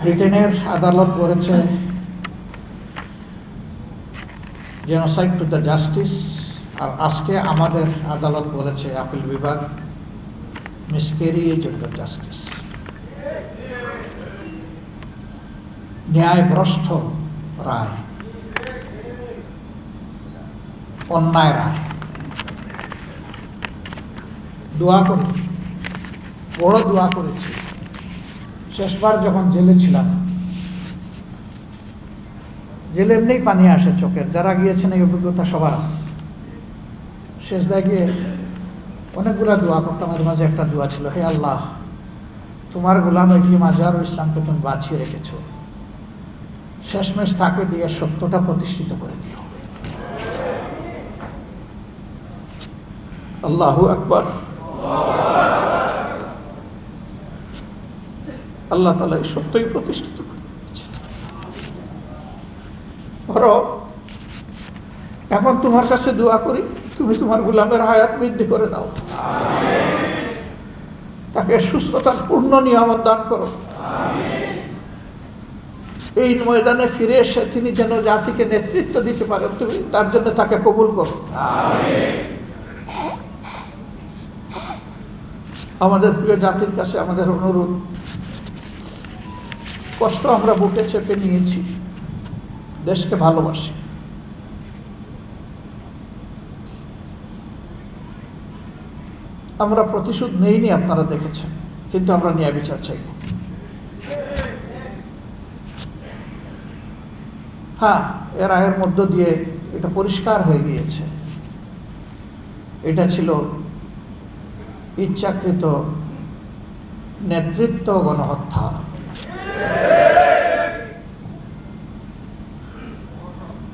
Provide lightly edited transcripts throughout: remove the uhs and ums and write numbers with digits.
ব্রিটেনের আদালত বলেছে জেনোসাইড টু দ্য জাস্টিস, আর আজকে আমাদের আদালত বলেছে আপিল বিভাগ মিসক্যারিয়েজ অফ দ্য জাস্টিস, ন্যায়ভ্রষ্ট রায়, অন্যায় রায়। দোয়া করি, বড় দোয়া করেছি। শেষবার যখন জেলে ছিলাম, জেলে এমনিই পানি আসে চোখের, যারা গিয়েছেন এই অভিজ্ঞতা সবার আছে। শেষ দাগে অনেকগুলা দোয়া করতাম, এর মাঝে একটা দোয়া ছিল, হে আল্লাহ, তোমার গোলাম ইবনে মাজারুল ইসলামকে তুমি বাঁচিয়ে রেখেছো, শেষমেশ তাকে দিয়ে সত্যটা প্রতিষ্ঠিত করে দিও। আল্লাহু আকবার। আল্লাহ তাআলা এই সত্যই প্রতিষ্ঠিত করে দিয়েছেন। এখন তোমার কাছে দোয়া করি, তুমি তোমার গোলামের হায়াত বৃদ্ধি করে দাও, তাকে সুস্থতার পূর্ণ নিয়ামত দান করো। এই ময়দানে ফিরে এসে তিনি যেন জাতিকে নেতৃত্ব দিতে পারেন, তুমি তার জন্য তাকে কবুল করো। আমাদের প্রিয় জাতির কাছে আমাদের অনুরোধ, কষ্ট আমরা বুকে চেপে নিয়েছি, দেশকে ভালোবাসি, আমরা প্রতিশোধ নেইনি, আপনারা দেখেছেন, কিন্তু আমরা ন্যায় বিচার চাইব। হ্যাঁ, এর রায়ের মধ্য দিয়ে এটা পরিষ্কার হয়ে গিয়েছে, এটা ছিল ইচ্ছাকৃত নেতৃত্ব গণহত্যা।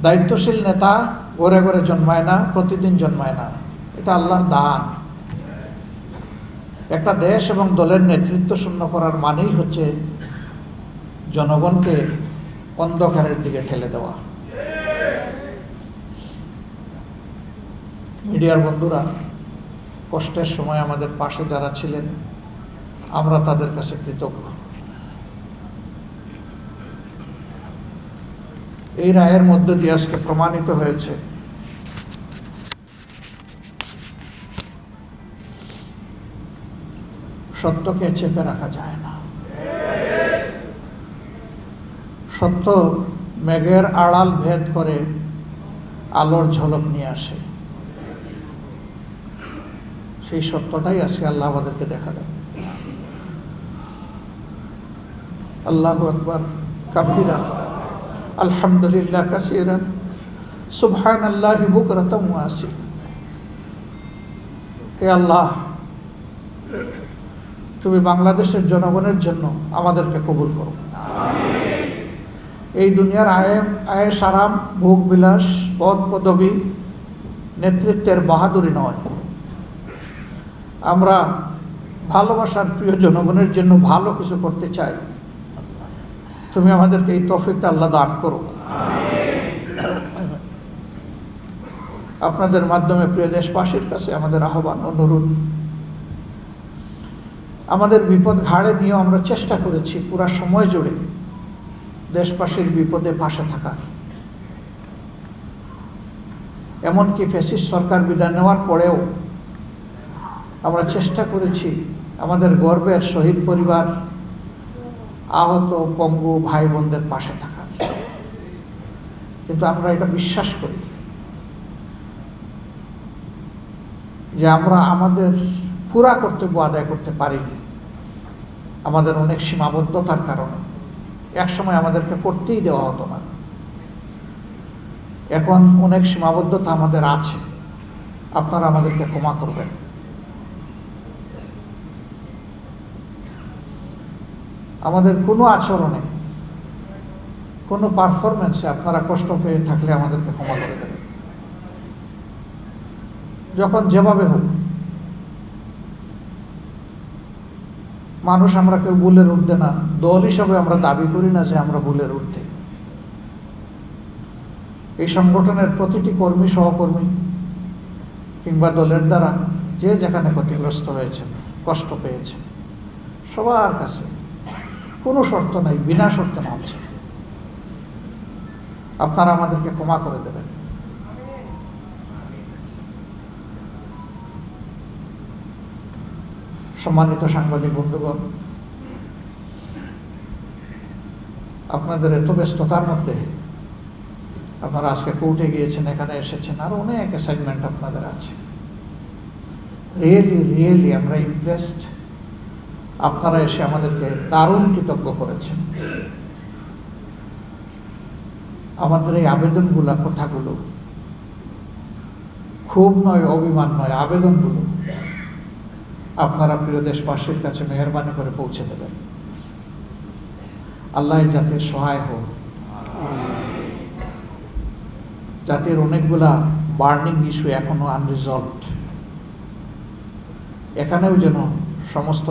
দায়িত্বশীল নেতা ঘরে ঘরে জন্মায় না, প্রতিদিন জন্মায় না, এটা আল্লাহর দান। একটা দেশ এবং দলের নেতৃত্ব শূন্য করার মানেই হচ্ছে জনগণকে অন্ধকারের দিকে ঠেলে দেওয়া। মিডিয়ার বন্ধুরা, কষ্টের সময় আমাদের পাশে যারা ছিলেন, আমরা তাদের কাছে কৃতজ্ঞ। এই রায়ের মধ্য দিয়ে আজকে প্রমাণিত হয়েছে সত্যকে চেপে রাখা যায় না। সত্য মেঘের আড়াল ভেদ করে আলোর ঝলক নিয়ে আসে। সেই সত্যটাই আজকে আল্লাহ আমাদেরকে দেখা দেয়। আল্লাহু আকবার কাবীরা, আলহামদুলিল্লাহ কাসীরা, সুবহানাল্লাহি বুকরাতাম ওয়া আসীলা। হে আল্লাহ, তুমি বাংলাদেশের জনগণের জন্য আমাদেরকে কবুল করো। এই দুনিয়ার আয়েশ আরাম, ভোগ বিলাস, পদ পদবী, নেতৃত্বের বাহাদুরি নয়, আমরা ভালোবাসার প্রিয় জনগণের জন্য ভালো কিছু করতে চাই। তুমি আমাদেরকে এই তৌফিকটা আল্লাহ দান করো। আপনাদের মাধ্যমে প্রিয় দেশবাসীর কাছে আমাদের আহ্বান, অনুরোধ, আমাদের বিপদ ঘাড়ে নিয়েও আমরা চেষ্টা করেছি পুরা সময় জুড়ে দেশবাসীর বিপদে পাশে থাকার। এমনকি ফ্যাসিস্ট সরকার বিদায় নেওয়ার পরেও আমরা চেষ্টা করেছি আমাদের গর্বের শহীদ পরিবার, আহত পঙ্গু ভাই বোনদের পাশে থাকার। কিন্তু আমরা এটা বিশ্বাস করি যে আমরা আমাদের পুরা কর্তব্য আদায় করতে পারিনি, আমাদের অনেক সীমাবদ্ধতার কারণে। একসময় আমাদেরকে করতেই দেওয়া হতো না, এখন অনেক সীমাবদ্ধতা আমাদের আছে, আপনারা আমাদেরকে ক্ষমা করবেন। আমাদের কোনো আচরণে, কোনো পারফরমেন্সে আপনারা কষ্ট পেয়ে থাকলে আমাদেরকে ক্ষমা করে দেবেন। যখন যেভাবে হোক, মানুষ আমরা কেউ ভুলের ঊর্ধ্বে না, দল হিসাবে আমরা দাবি করি না যে আমরা ভুলের ঊর্ধ্বে। এই সংগঠনের প্রতিটি কর্মী, সহকর্মী কিংবা দলের দ্বারা যে যেখানে ক্ষতিগ্রস্ত হয়েছে, কষ্ট পেয়েছে, সবার কাছে কোনো শর্ত নাই, বিনা শর্তে মাপ চাই। আপনারা আমাদেরকে ক্ষমা করে দেবেন। সম্মানিত সাংবাদিক বন্ধুগণ, আপনাদের এত ব্যস্ততার মধ্যে আপনারা আজকে কোর্টে গিয়েছেন, এখানে এসেছেন, আর অনেক অ্যাসাইনমেন্ট আপনাদের আছে। রিয়েলি আমরা ইমপ্রেসড। আপনারা এসে আমাদেরকে দারুণ কৃতজ্ঞ করেছেন। আমাদের এই আবেদনগুলা, কথাগুলো খুব নয়, অভিমান নয়, আবেদনগুলো আপনারা প্রিয় দেশবাসীর কাছে মেহেরবানি করে পৌঁছে দেবেন। আল্লাহ জাতির সহায় হোক। জাতির অনেকগুলা বার্নিং ইস্যু এখনো আনরিজলভড। এখানেও যেন সমস্ত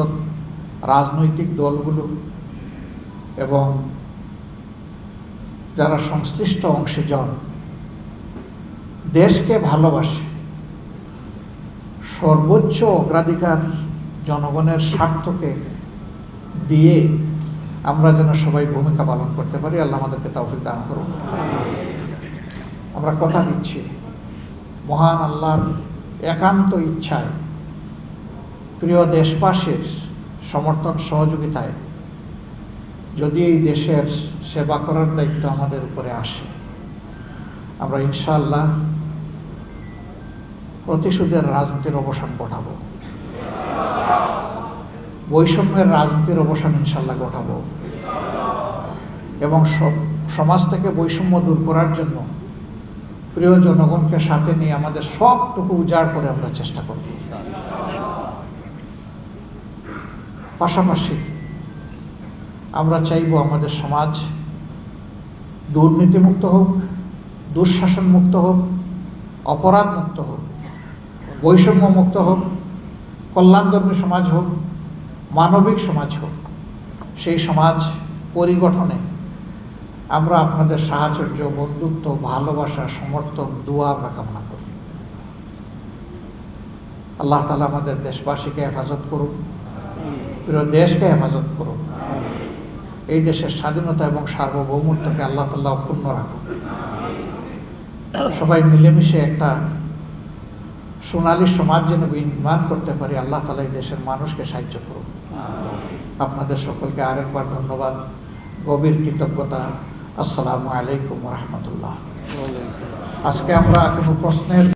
রাজনৈতিক দলগুলো এবং যারা সংশ্লিষ্ট অংশীজন দেশকে ভালোবাসে, সর্বোচ্চ অগ্রাধিকার জনগণের স্বার্থকে দিয়ে আমরা যেন সবাই ভূমিকা পালন করতে পারি। আল্লাহ আমাদেরকে তৌফিক দান করুন। আমরা কথা দিচ্ছি, মহান আল্লাহর একান্ত ইচ্ছায়, প্রিয় দেশবাসীর সমর্থন সহযোগিতায় যদি এই দেশের সেবা করার দায়িত্ব আমাদের উপরে আসে, আমরা ইনশাআল্লাহ প্রতিশোধের রাজনীতির অবসান ঘটাবো, বৈষম্যের রাজনীতির অবসান ইনশাআল্লাহ ঘটাবো, এবং সমাজ থেকে বৈষম্য দূর করার জন্য প্রিয় জনগণকে সাথে নিয়ে আমাদের সবটুকু উজাড় করে আমরা চেষ্টা করব। পাশাপাশি আমরা চাইব আমাদের সমাজ দুর্নীতিমুক্ত হোক, দুঃশাসন মুক্ত হোক, অপরাধ মুক্ত হোক, বৈষম্য মুক্ত হোক, কল্যাণধর্মী সমাজ হোক, মানবিক সমাজ হোক। সেই সমাজ পরিগঠনে আমরা আপনাদের সাহচর্য, বন্ধুত্ব, ভালোবাসা, সমর্থন, দোয়া আমরা কামনা করি। আল্লাহ তাআলা আমাদের দেশবাসীকে হেফাজত করুন, পুরো দেশকে হেফাজত করুন। এই দেশের স্বাধীনতা এবং সার্বভৌমত্বকে আল্লাহ তাআলা অক্ষুণ্ণ রাখুন। সবাই মিলেমিশে একটা সোনালী সমাজ যেন নির্মাণ করতে পারি। আল্লাহ তাআলা এই দেশের মানুষকে সাহায্য করুন। আপনাদের সকলকে আরেকবার ধন্যবাদ, গভীর কৃতজ্ঞতা। আসসালামু আলাইকুম ওয়া রাহমাতুল্লাহ। আজকে আমরা কোনো প্রশ্নের